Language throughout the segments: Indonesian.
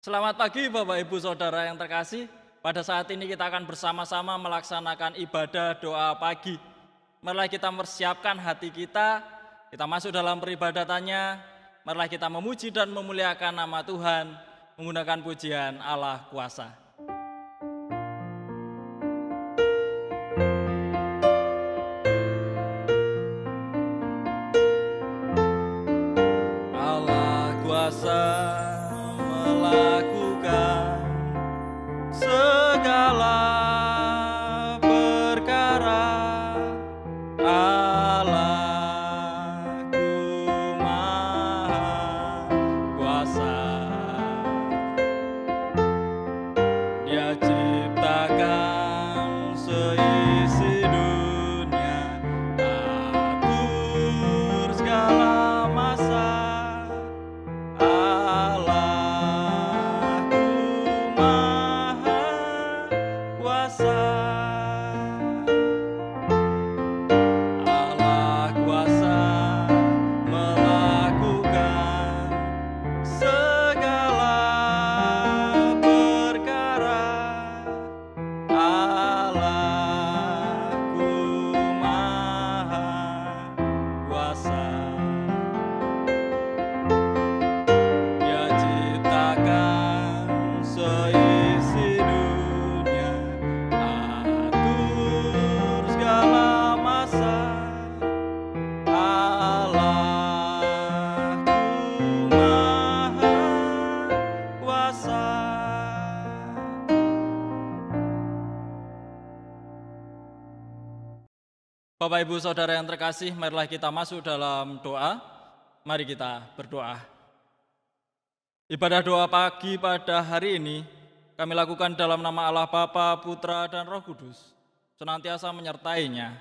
Selamat pagi Bapak Ibu Saudara yang terkasih. Pada saat ini kita akan bersama-sama melaksanakan ibadah doa pagi. Marilah kita mempersiapkan hati kita masuk dalam peribadatannya. Marilah kita memuji dan memuliakan nama Tuhan menggunakan pujian Allah kuasa. Allah kuasa melakukan segala perkara. Allahku maha kuasa. Dia ciptakan seisi dunia, atur segala masa. Allahku maha kuasa. Allah kuasa melakukan segala perkara. Allahku maha kuasa. Dia ciptakan seisi dunia, atur segala masa. Allahku maha kuasa. Bapak Ibu Saudara yang terkasih, marilah kita masuk dalam doa. Mari kita berdoa. Ibadah doa pagi pada hari ini kami lakukan dalam nama Allah Bapa, Putra, dan Roh Kudus, senantiasa menyertainya,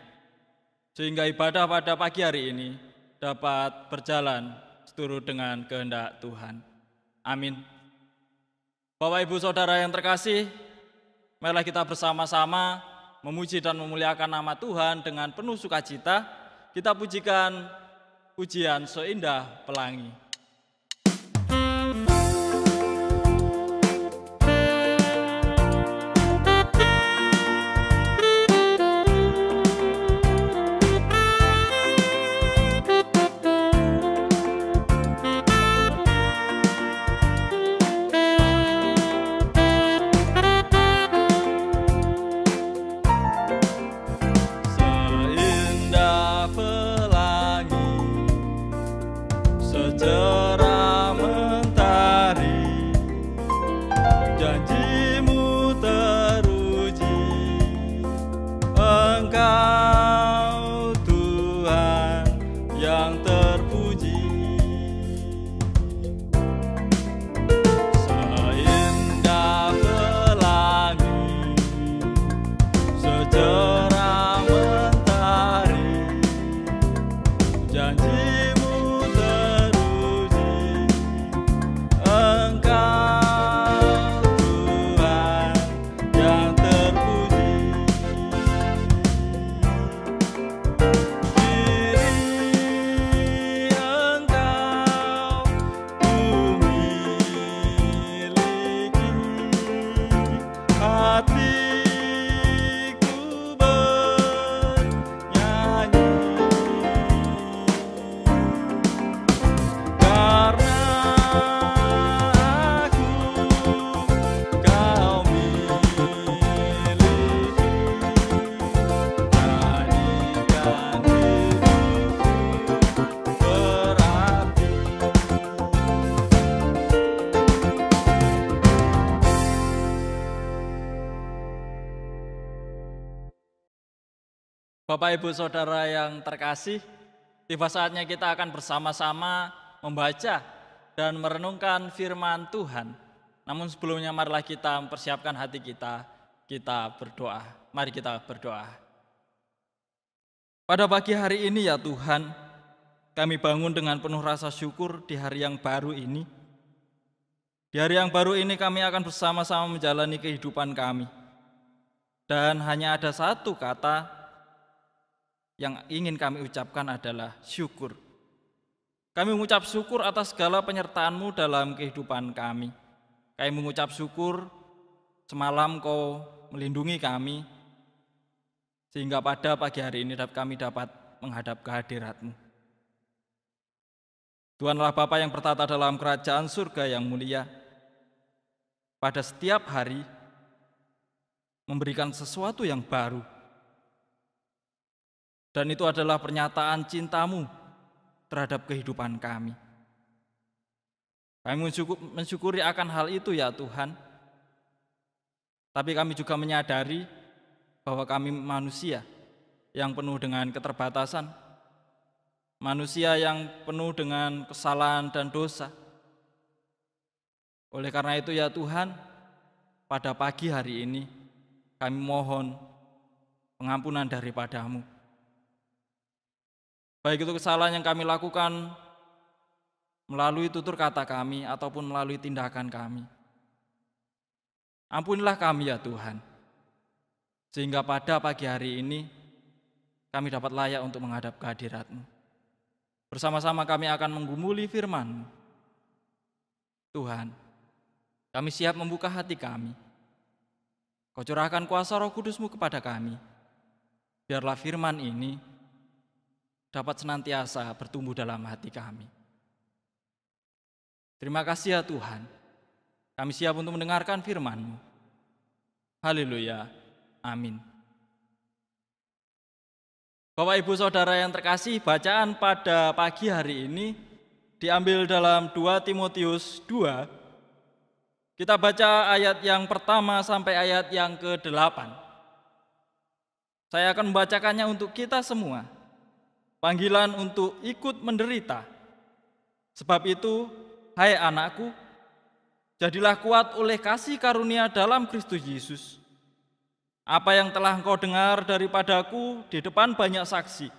sehingga ibadah pada pagi hari ini dapat berjalan seturut dengan kehendak Tuhan. Amin. Bapak Ibu Saudara yang terkasih, marilah kita bersama-sama memuji dan memuliakan nama Tuhan dengan penuh sukacita. Kita pujikan pujian seindah pelangi. Seindah pelangi, secerah mentari, janjimu teruji. Engkau Tuhan yang terpuji. Seindah pelangi, secerah mentari, janjimu teruji. Engkau Tuhan yang terpuji. Diri Engkau ku miliki, hatiku bernyanyi. Karena aku kau miliki, jadikan hidupku berarti. Bapak Ibu Saudara yang terkasih, tiba saatnya kita akan bersama-sama membaca dan merenungkan firman Tuhan. Namun sebelumnya marilah kita mempersiapkan hati kita berdoa. Mari kita berdoa. Pada pagi hari ini ya Tuhan, kami bangun dengan penuh rasa syukur di hari yang baru ini. Di hari yang baru ini kami akan bersama-sama menjalani kehidupan kami. Dan hanya ada satu kata yang ingin kami ucapkan adalah syukur. Kami mengucap syukur atas segala penyertaan-Mu dalam kehidupan kami. Kami mengucap syukur semalam Kau melindungi kami, sehingga pada pagi hari ini kami dapat menghadap kehadirat-Mu. Tuhanlah Bapa yang bertata dalam kerajaan surga yang mulia, pada setiap hari memberikan sesuatu yang baru. Dan itu adalah pernyataan cinta-Mu terhadap kehidupan kami. Kami mensyukuri akan hal itu ya Tuhan. Tapi kami juga menyadari bahwa kami manusia yang penuh dengan keterbatasan, manusia yang penuh dengan kesalahan dan dosa. Oleh karena itu ya Tuhan, pada pagi hari ini kami mohon pengampunan daripada-Mu. Baik itu kesalahan yang kami lakukan melalui tutur kata kami ataupun melalui tindakan kami. Ampunilah kami ya Tuhan, sehingga pada pagi hari ini kami dapat layak untuk menghadap kehadirat-Mu. Bersama-sama kami akan menggumuli firman-Mu. Tuhan, kami siap membuka hati kami. Kau curahkan kuasa Roh Kudus-Mu kepada kami. Biarlah firman ini dapat senantiasa bertumbuh dalam hati kami. Terima kasih ya Tuhan. Kami siap untuk mendengarkan firman-Mu. Haleluya. Amin. Bapak Ibu Saudara yang terkasih, bacaan pada pagi hari ini diambil dalam 2 Timotius 2. Kita baca ayat yang pertama sampai ayat yang ke-8. Saya akan membacakannya untuk kita semua. Panggilan untuk ikut menderita. Sebab itu, hai anakku, jadilah kuat oleh kasih karunia dalam Kristus Yesus. Apa yang telah engkau dengar daripadaku di depan banyak saksi,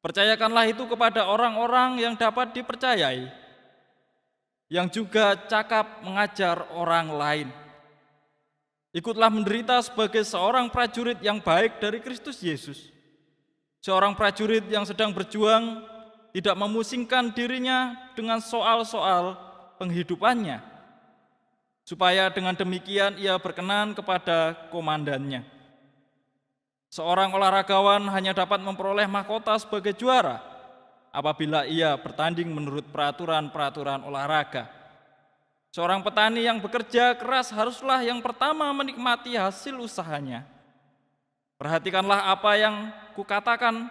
percayakanlah itu kepada orang-orang yang dapat dipercayai, yang juga cakap mengajar orang lain. Ikutlah menderita sebagai seorang prajurit yang baik dari Kristus Yesus. Seorang prajurit yang sedang berjuang tidak memusingkan dirinya dengan soal-soal penghidupannya, supaya dengan demikian ia berkenan kepada komandannya. Seorang olahragawan hanya dapat memperoleh mahkota sebagai juara apabila ia bertanding menurut peraturan-peraturan olahraga. Seorang petani yang bekerja keras haruslah yang pertama menikmati hasil usahanya. Perhatikanlah apa yang kukatakan.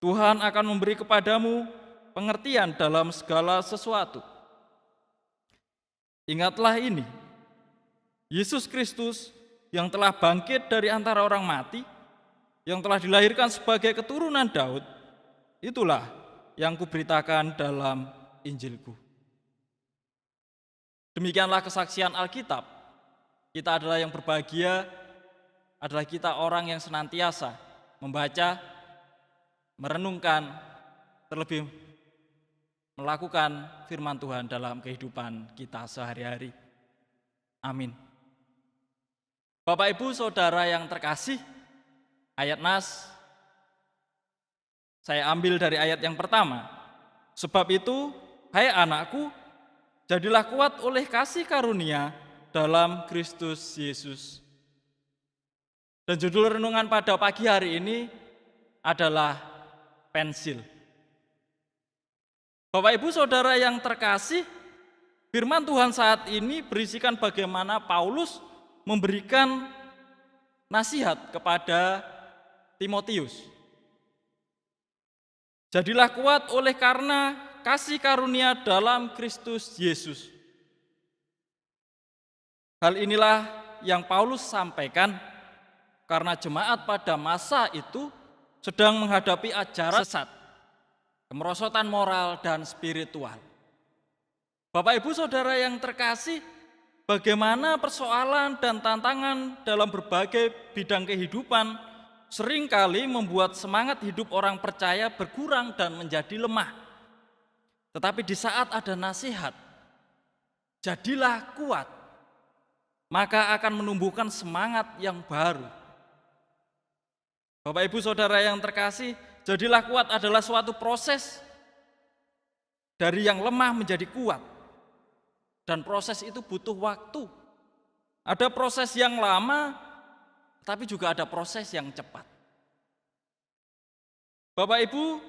Tuhan akan memberi kepadamu pengertian dalam segala sesuatu. Ingatlah ini, Yesus Kristus yang telah bangkit dari antara orang mati, yang telah dilahirkan sebagai keturunan Daud, itulah yang kuberitakan dalam Injilku. Demikianlah kesaksian Alkitab. Kita adalah yang berbahagia, adalah kita orang yang senantiasa membaca, merenungkan, terlebih melakukan firman Tuhan dalam kehidupan kita sehari-hari. Amin. Bapak Ibu Saudara yang terkasih, ayat nas saya ambil dari ayat yang pertama. Sebab itu, hai anakku, jadilah kuat oleh kasih karunia dalam Kristus Yesus. Dan judul renungan pada pagi hari ini adalah pensil. Bapak Ibu Saudara yang terkasih, firman Tuhan saat ini berisikan bagaimana Paulus memberikan nasihat kepada Timotius. Jadilah kuat oleh karena kasih karunia dalam Kristus Yesus. Hal inilah yang Paulus sampaikan karena jemaat pada masa itu sedang menghadapi ajaran sesat, kemerosotan moral dan spiritual. Bapak Ibu Saudara yang terkasih, bagaimana persoalan dan tantangan dalam berbagai bidang kehidupan seringkali membuat semangat hidup orang percaya berkurang dan menjadi lemah. Tetapi di saat ada nasihat, jadilah kuat, maka akan menumbuhkan semangat yang baru. Bapak Ibu Saudara yang terkasih, jadilah kuat adalah suatu proses dari yang lemah menjadi kuat. Dan proses itu butuh waktu. Ada proses yang lama, tapi juga ada proses yang cepat. Bapak Ibu,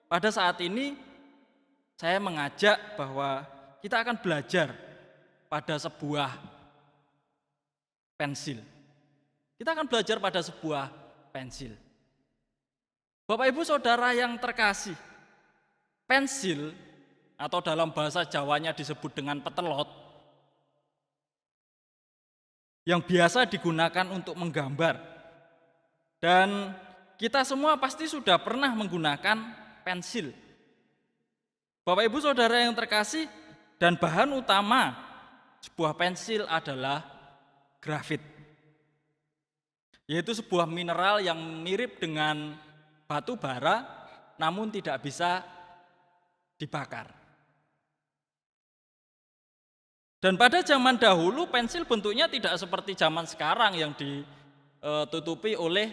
pada saat ini saya mengajak bahwa kita akan belajar pada sebuah pensil. Kita akan belajar pada sebuah pensil. Bapak Ibu Saudara yang terkasih, pensil atau dalam bahasa Jawanya disebut dengan petelot yang biasa digunakan untuk menggambar. Dan kita semua pasti sudah pernah menggunakan pensil. Bapak Ibu Saudara yang terkasih, dan bahan utama sebuah pensil adalah grafit, yaitu sebuah mineral yang mirip dengan batu bara namun tidak bisa dibakar. Dan pada zaman dahulu pensil bentuknya tidak seperti zaman sekarang yang ditutupi oleh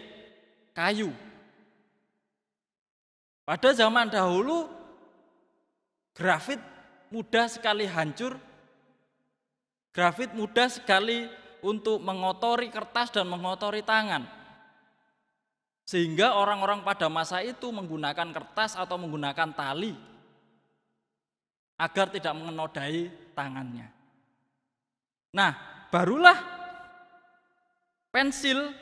kayu. Pada zaman dahulu grafit mudah sekali hancur, grafit mudah sekali untuk mengotori kertas dan mengotori tangan. Sehingga orang-orang pada masa itu menggunakan kertas atau menggunakan tali agar tidak menodai tangannya. Nah, barulah pensil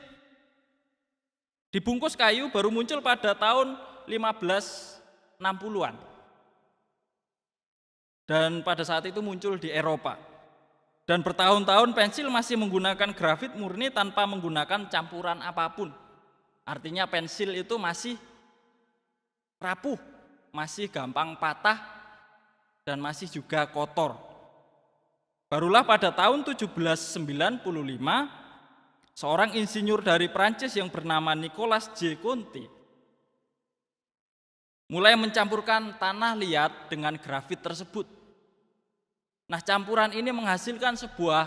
dibungkus kayu baru muncul pada tahun 1560-an. Dan pada saat itu muncul di Eropa. Dan bertahun-tahun pensil masih menggunakan grafit murni tanpa menggunakan campuran apapun. Artinya pensil itu masih rapuh, masih gampang patah, dan masih juga kotor. Barulah pada tahun 1795, seorang insinyur dari Prancis yang bernama Nicolas J. Conti mulai mencampurkan tanah liat dengan grafit tersebut. Nah, campuran ini menghasilkan sebuah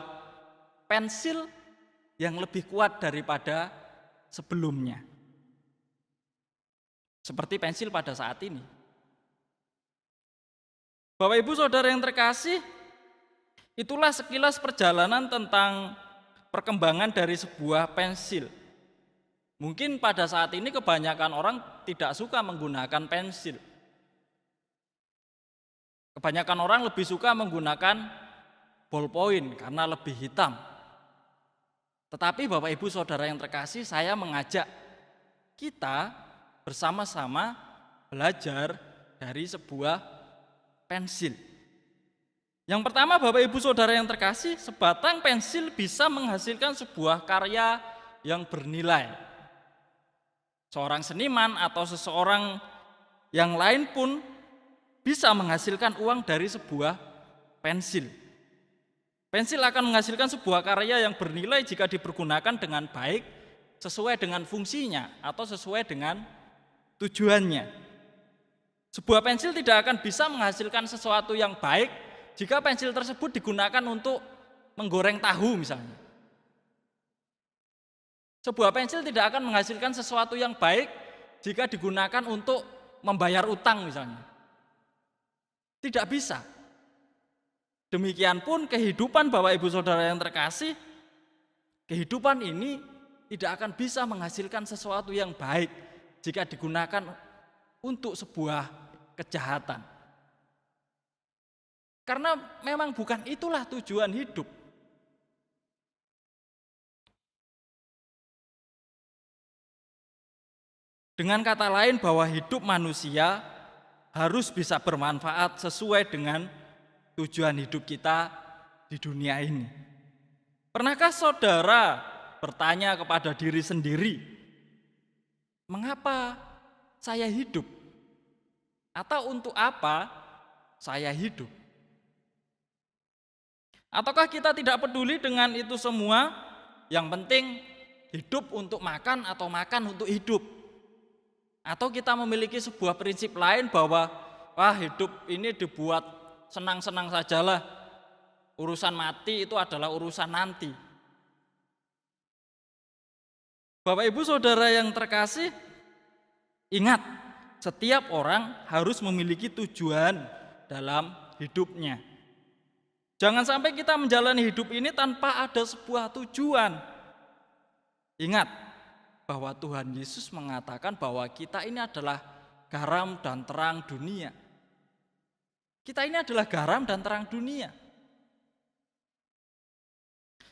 pensil yang lebih kuat daripada sebelumnya. Seperti pensil pada saat ini. Bapak Ibu Saudara yang terkasih, itulah sekilas perjalanan tentang perkembangan dari sebuah pensil. Mungkin pada saat ini kebanyakan orang tidak suka menggunakan pensil. Kebanyakan orang lebih suka menggunakan ballpoint karena lebih hitam. Tetapi Bapak Ibu Saudara yang terkasih, saya mengajak kita bersama-sama belajar dari sebuah pensil. Yang pertama Bapak Ibu Saudara yang terkasih, sebatang pensil bisa menghasilkan sebuah karya yang bernilai. Seorang seniman atau seseorang yang lain pun bisa menghasilkan uang dari sebuah pensil. Pensil akan menghasilkan sebuah karya yang bernilai jika dipergunakan dengan baik, sesuai dengan fungsinya atau sesuai dengan tujuannya. Sebuah pensil tidak akan bisa menghasilkan sesuatu yang baik jika pensil tersebut digunakan untuk menggoreng tahu misalnya. Sebuah pensil tidak akan menghasilkan sesuatu yang baik jika digunakan untuk membayar utang misalnya. Tidak bisa. Demikian pun kehidupan Bapak Ibu Saudara yang terkasih, kehidupan ini tidak akan bisa menghasilkan sesuatu yang baik jika digunakan untuk sebuah kejahatan. Karena memang bukan itulah tujuan hidup. Dengan kata lain bahwa hidup manusia harus bisa bermanfaat sesuai dengan tujuan hidup kita di dunia ini. Pernahkah saudara bertanya kepada diri sendiri, mengapa saya hidup? Atau untuk apa saya hidup? Ataukah kita tidak peduli dengan itu semua? Yang penting hidup untuk makan atau makan untuk hidup? Atau kita memiliki sebuah prinsip lain bahwa hidup ini dibuat senang-senang sajalah, urusan mati itu adalah urusan nanti. Bapak Ibu Saudara yang terkasih, ingat, setiap orang harus memiliki tujuan dalam hidupnya. Jangan sampai kita menjalani hidup ini tanpa ada sebuah tujuan. Ingat bahwa Tuhan Yesus mengatakan bahwa kita ini adalah garam dan terang dunia. Kita ini adalah garam dan terang dunia.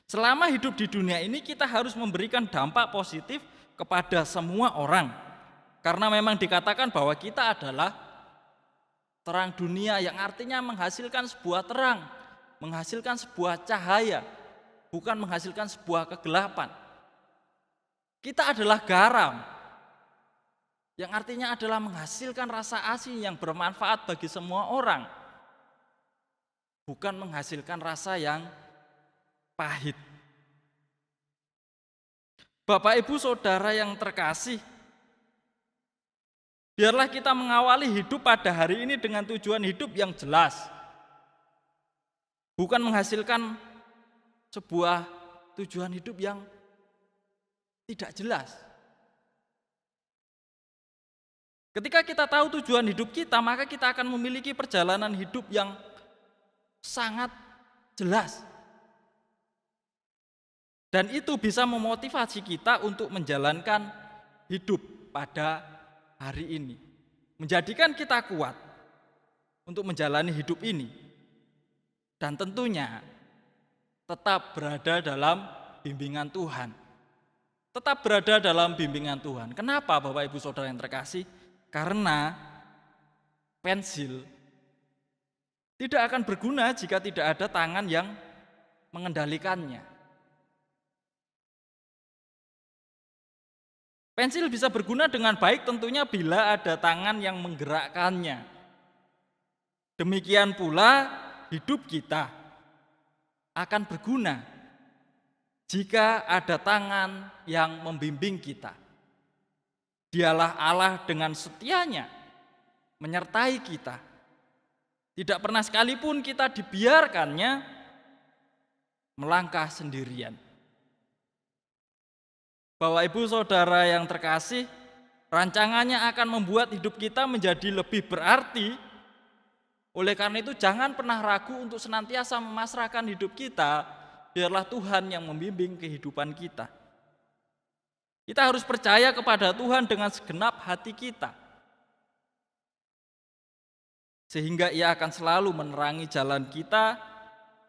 Selama hidup di dunia ini kita harus memberikan dampak positif kepada semua orang. Karena memang dikatakan bahwa kita adalah terang dunia, yang artinya menghasilkan sebuah terang, menghasilkan sebuah cahaya, bukan menghasilkan sebuah kegelapan. Kita adalah garam, yang artinya adalah menghasilkan rasa asin yang bermanfaat bagi semua orang, bukan menghasilkan rasa yang pahit. Bapak, Ibu, Saudara yang terkasih, biarlah kita mengawali hidup pada hari ini dengan tujuan hidup yang jelas, bukan menghasilkan sebuah tujuan hidup yang tidak jelas. Ketika kita tahu tujuan hidup kita, maka kita akan memiliki perjalanan hidup yang sangat jelas. Dan itu bisa memotivasi kita untuk menjalankan hidup pada hari ini. Menjadikan kita kuat untuk menjalani hidup ini. Dan tentunya tetap berada dalam bimbingan Tuhan. Tetap berada dalam bimbingan Tuhan. Kenapa Bapak Ibu Saudara yang terkasih? Karena pensil tidak akan berguna jika tidak ada tangan yang mengendalikannya. Pensil bisa berguna dengan baik tentunya bila ada tangan yang menggerakkannya. Demikian pula hidup kita akan berguna jika ada tangan yang membimbing kita. Dialah Allah dengan setianya menyertai kita. Tidak pernah sekalipun kita dibiarkannya melangkah sendirian. Bapak Ibu Saudara yang terkasih, rancangannya akan membuat hidup kita menjadi lebih berarti. Oleh karena itu jangan pernah ragu untuk senantiasa memasrahkan hidup kita, biarlah Tuhan yang membimbing kehidupan kita. Kita harus percaya kepada Tuhan dengan segenap hati kita, sehingga Ia akan selalu menerangi jalan kita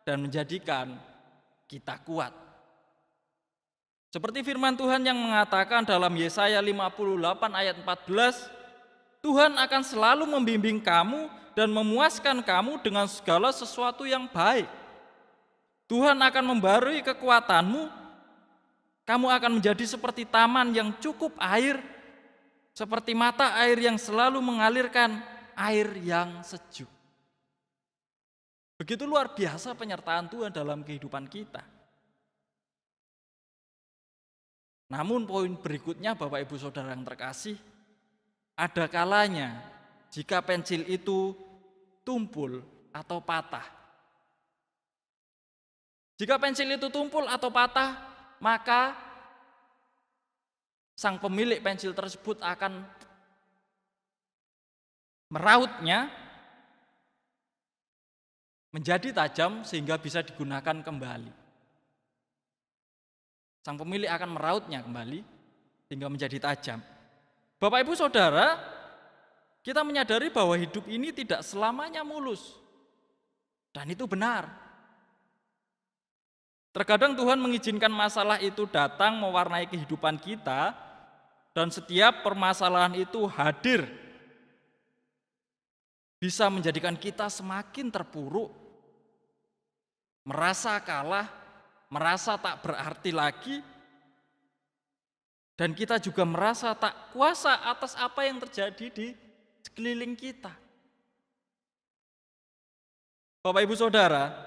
dan menjadikan kita kuat. Seperti firman Tuhan yang mengatakan dalam Yesaya 58 ayat 14, Tuhan akan selalu membimbing kamu dan memuaskan kamu dengan segala sesuatu yang baik. Tuhan akan membarui kekuatanmu, kamu akan menjadi seperti taman yang cukup air, seperti mata air yang selalu mengalirkan air yang sejuk. Begitu luar biasa penyertaan Tuhan dalam kehidupan kita. Namun poin berikutnya Bapak Ibu Saudara yang terkasih, ada kalanya jika pensil itu tumpul atau patah. Jika pensil itu tumpul atau patah, maka sang pemilik pensil tersebut akan merautnya menjadi tajam sehingga bisa digunakan kembali. Sang pemilik akan merautnya kembali sehingga menjadi tajam. Bapak Ibu Saudara, kita menyadari bahwa hidup ini tidak selamanya mulus. Dan itu benar. Terkadang Tuhan mengizinkan masalah itu datang mewarnai kehidupan kita, dan setiap permasalahan itu hadir bisa menjadikan kita semakin terpuruk, merasa kalah, merasa tak berarti lagi, dan kita juga merasa tak kuasa atas apa yang terjadi di sekeliling kita. Bapak Ibu Saudara,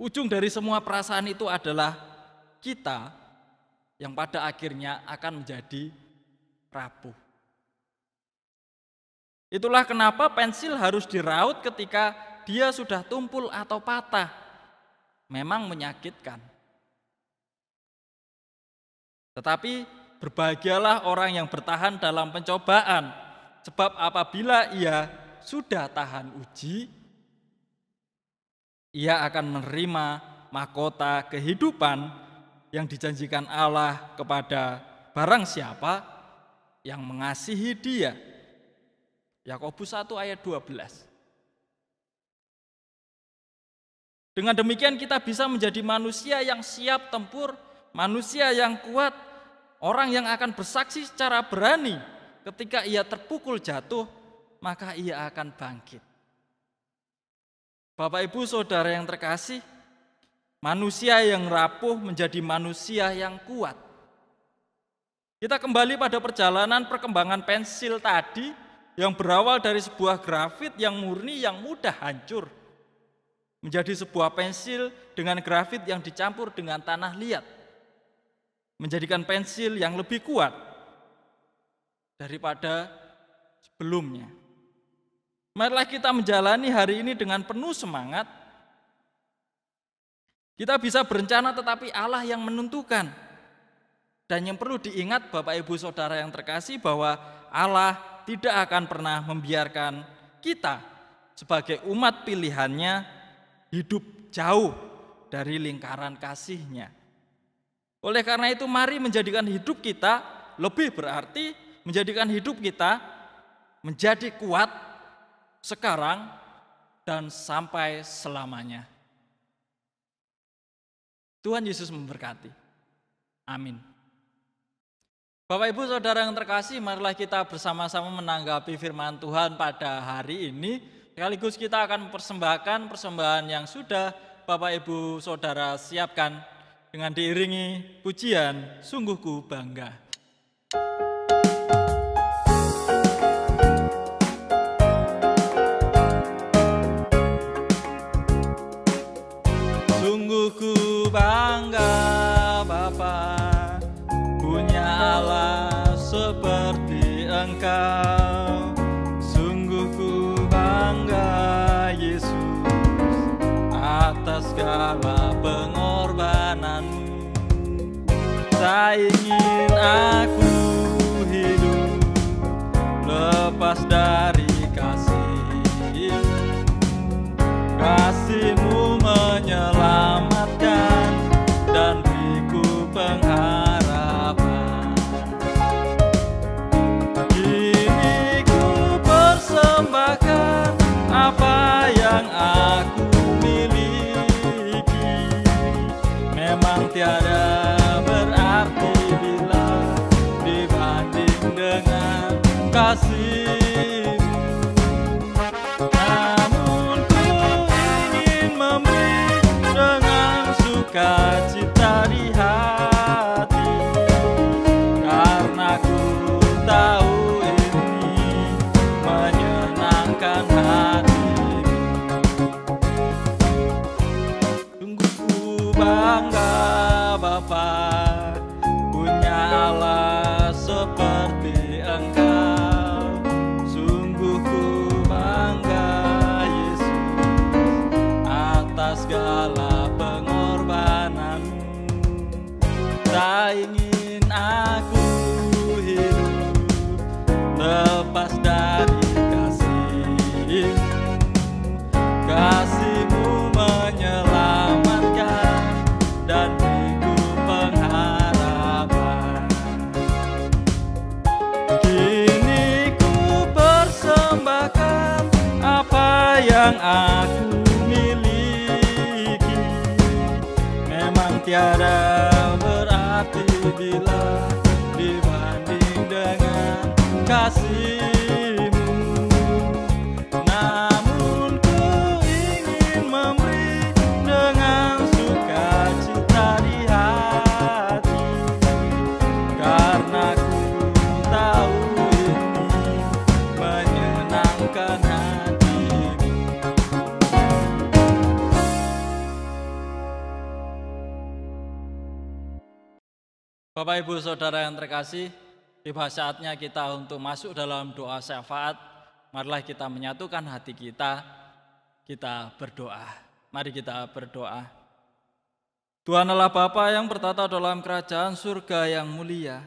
ujung dari semua perasaan itu adalah kita yang pada akhirnya akan menjadi rapuh. Itulah kenapa pensil harus diraut ketika dia sudah tumpul atau patah. Memang menyakitkan. Tetapi berbahagialah orang yang bertahan dalam pencobaan, sebab apabila ia sudah tahan uji, ia akan menerima mahkota kehidupan yang dijanjikan Allah kepada barang siapa yang mengasihi Dia. Yakobus 1 ayat 12. Dengan demikian kita bisa menjadi manusia yang siap tempur, manusia yang kuat, orang yang akan bersaksi secara berani ketika ia terpukul jatuh, maka ia akan bangkit. Bapak Ibu Saudara yang terkasih, manusia yang rapuh menjadi manusia yang kuat. Kita kembali pada perjalanan perkembangan pensil tadi yang berawal dari sebuah grafit yang murni yang mudah hancur, menjadi sebuah pensil dengan grafit yang dicampur dengan tanah liat, menjadikan pensil yang lebih kuat daripada sebelumnya. Marilah kita menjalani hari ini dengan penuh semangat. Kita bisa berencana tetapi Allah yang menentukan. Dan yang perlu diingat Bapak Ibu Saudara yang terkasih bahwa Allah tidak akan pernah membiarkan kita sebagai umat pilihannya hidup jauh dari lingkaran kasih-Nya. Oleh karena itu mari menjadikan hidup kita lebih berarti, menjadikan hidup kita menjadi kuat sekarang dan sampai selamanya. Tuhan Yesus memberkati. Amin. Bapak Ibu Saudara yang terkasih, marilah kita bersama-sama menanggapi firman Tuhan pada hari ini. Sekaligus kita akan mempersembahkan persembahan yang sudah Bapak Ibu Saudara siapkan dengan diiringi pujian Sungguh Ku Bangga. Sungguh ku bangga Bapa, punya Allah seperti Engkau. Sungguh ku bangga Yesus atas segala pengorbananmu. Tak ingin aku hidup lepas dari kasih-Mu. Kasih-Mu menyelamatkan dan beriku pengharapan. Kini ku persembahkan apa yang aku miliki. Memang tiada berarti bila dibanding dengan kasih-Mu. Namun ku ingin memberi dengan sukacita di hati, karena ku tahu ini menyenangkan hati-Mu. Sungguh ku bangga Bapa, punya Allah seperti Engkau. Sungguh ku bangga Yesus atas segala pengorbanan-Mu. Tak ingin aku hidup lepas dari kasih-Mu. Kasih-Mu menyelamatkan dan beriku pengharapan. Kini ku persembahkan apa yang aku miliki. Memang tiada berarti bila dibanding dengan kasih-Mu. Namun ku ingin memberi dengan sukacita di hati, karena ku tahu ini menyenangkan hati-Mu. Bapak Ibu Saudara yang terkasih, tiba saatnya kita untuk masuk dalam doa syafaat. Marilah kita menyatukan hati kita berdoa. Mari kita berdoa. Tuhan Allah Bapa yang bertata dalam kerajaan surga yang mulia,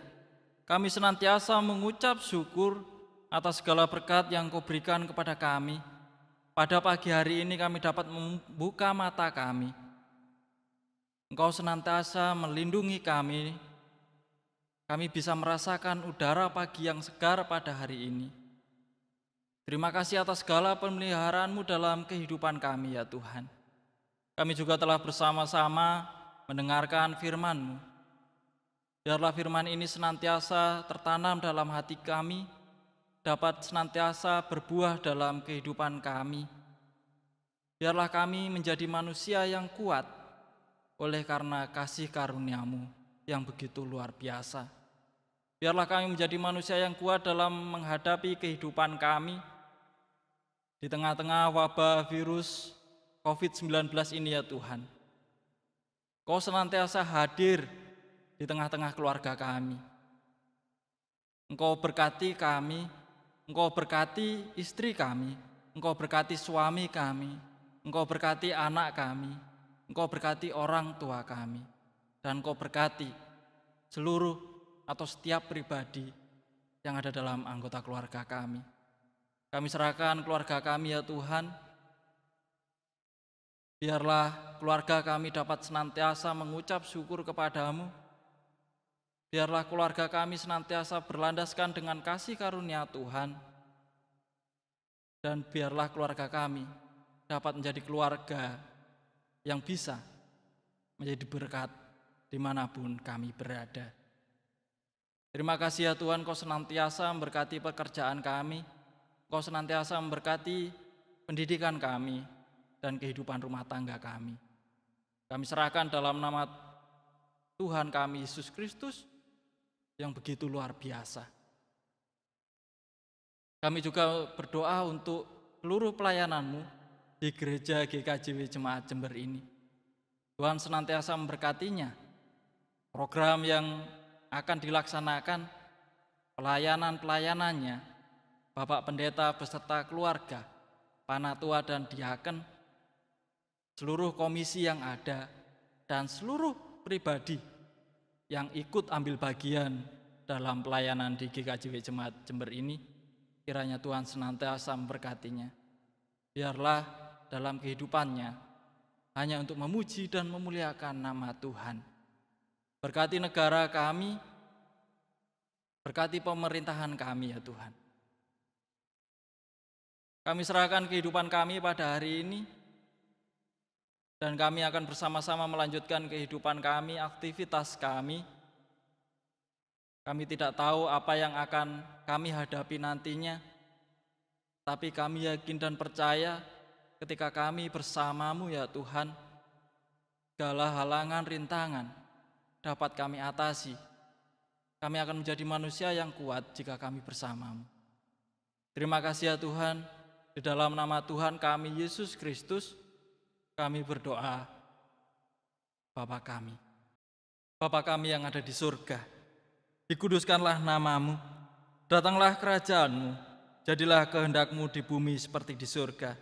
kami senantiasa mengucap syukur atas segala berkat yang Kau berikan kepada kami. pada pagi hari ini kami dapat membuka mata kami. Engkau senantiasa melindungi kami. Kami bisa merasakan udara pagi yang segar pada hari ini. Terima kasih atas segala pemeliharaanmu dalam kehidupan kami ya Tuhan. Kami juga telah bersama-sama mendengarkan firman-Mu. Biarlah firman ini senantiasa tertanam dalam hati kami, dapat senantiasa berbuah dalam kehidupan kami. Biarlah kami menjadi manusia yang kuat oleh karena kasih karunia-Mu yang begitu luar biasa. Biarlah kami menjadi manusia yang kuat dalam menghadapi kehidupan kami di tengah-tengah wabah virus COVID-19 ini ya Tuhan. Kau senantiasa hadir di tengah-tengah keluarga kami. Engkau berkati kami, Engkau berkati istri kami, Engkau berkati suami kami, Engkau berkati anak kami, Engkau berkati orang tua kami, dan Engkau berkati seluruh atau setiap pribadi yang ada dalam anggota keluarga kami. Kami serahkan keluarga kami ya Tuhan. Biarlah keluarga kami dapat senantiasa mengucap syukur kepadamu. Biarlah keluarga kami senantiasa berlandaskan dengan kasih karunia Tuhan. Dan biarlah keluarga kami dapat menjadi keluarga yang bisa menjadi berkat dimanapun kami berada. Terima kasih ya Tuhan, Kau senantiasa memberkati pekerjaan kami, Kau senantiasa memberkati pendidikan kami dan kehidupan rumah tangga kami. Kami serahkan dalam nama Tuhan kami Yesus Kristus yang begitu luar biasa. Kami juga berdoa untuk seluruh pelayanan-Mu di gereja GKJW Jemaat Jember ini. Tuhan senantiasa memberkatinya. Program yang akan dilaksanakan, pelayanan-pelayanannya, Bapak Pendeta beserta keluarga, panatua dan diaken, seluruh komisi yang ada, dan seluruh pribadi yang ikut ambil bagian dalam pelayanan di GKJW Jemaat Jember ini, kiranya Tuhan senantiasa memberkatinya. Biarlah dalam kehidupannya hanya untuk memuji dan memuliakan nama Tuhan. Berkati negara kami, berkati pemerintahan kami ya Tuhan. Kami serahkan kehidupan kami pada hari ini, dan kami akan bersama-sama melanjutkan kehidupan kami, aktivitas kami. Kami tidak tahu apa yang akan kami hadapi nantinya, tapi kami yakin dan percaya ketika kami bersama-Mu ya Tuhan, segala halangan rintangan dapat kami atasi. Kami akan menjadi manusia yang kuat jika kami bersama-Mu. Terima kasih ya Tuhan, di dalam nama Tuhan kami Yesus Kristus, kami berdoa, Bapa kami. Bapa kami yang ada di surga, dikuduskanlah nama-Mu, datanglah kerajaan-Mu, jadilah kehendak-Mu di bumi seperti di surga.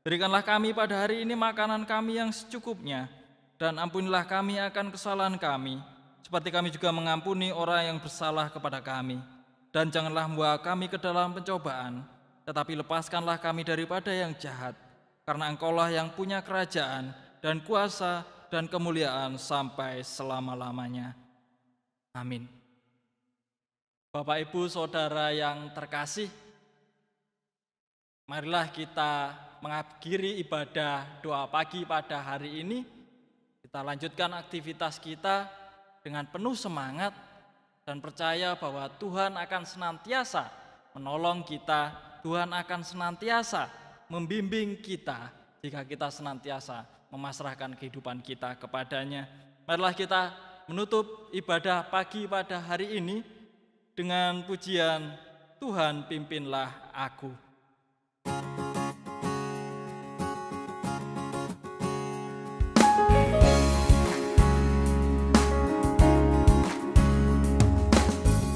Berikanlah kami pada hari ini makanan kami yang secukupnya, dan ampunilah kami akan kesalahan kami, seperti kami juga mengampuni orang yang bersalah kepada kami. Dan janganlah membawa kami ke dalam pencobaan, tetapi lepaskanlah kami daripada yang jahat, karena Engkaulah yang punya kerajaan dan kuasa dan kemuliaan sampai selama-lamanya. Amin. Bapak, Ibu, Saudara yang terkasih, marilah kita mengakhiri ibadah doa pagi pada hari ini. Kita lanjutkan aktivitas kita dengan penuh semangat dan percaya bahwa Tuhan akan senantiasa menolong kita, Tuhan akan senantiasa membimbing kita jika kita senantiasa memasrahkan kehidupan kita kepadanya. Marilah kita menutup ibadah pagi pada hari ini dengan pujian Tuhan pimpinlah aku.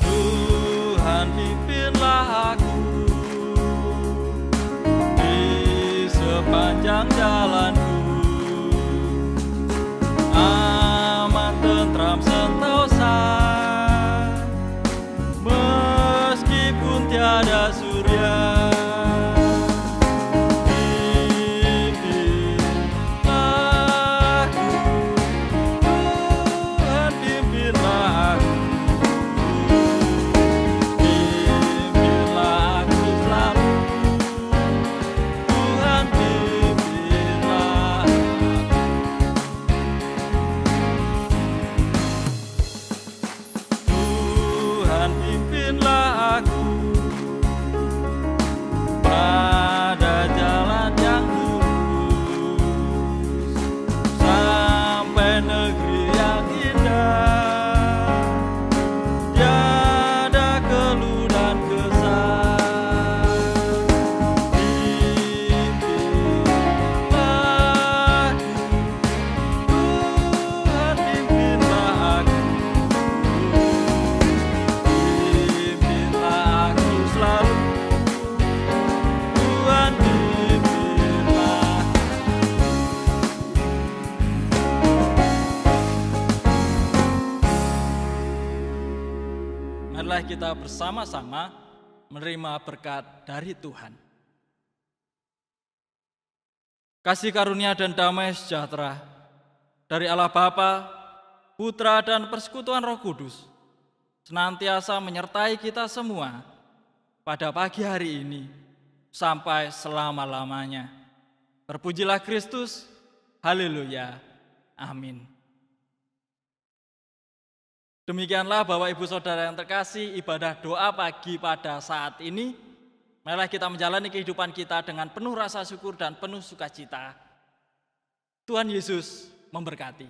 Tuhan pimpinlah aku sepanjang jalanku, aman, tentram, sentosa, meskipun tiada surya. kita bersama-sama menerima berkat dari Tuhan. Kasih karunia dan damai sejahtera dari Allah Bapa, Putra, dan persekutuan Roh Kudus senantiasa menyertai kita semua pada pagi hari ini sampai selama-lamanya. Terpujilah Kristus, haleluya, amin. Demikianlah Bapak Ibu Saudara yang terkasih, ibadah doa pagi pada saat ini. Marilah kita menjalani kehidupan kita dengan penuh rasa syukur dan penuh sukacita. Tuhan Yesus memberkati.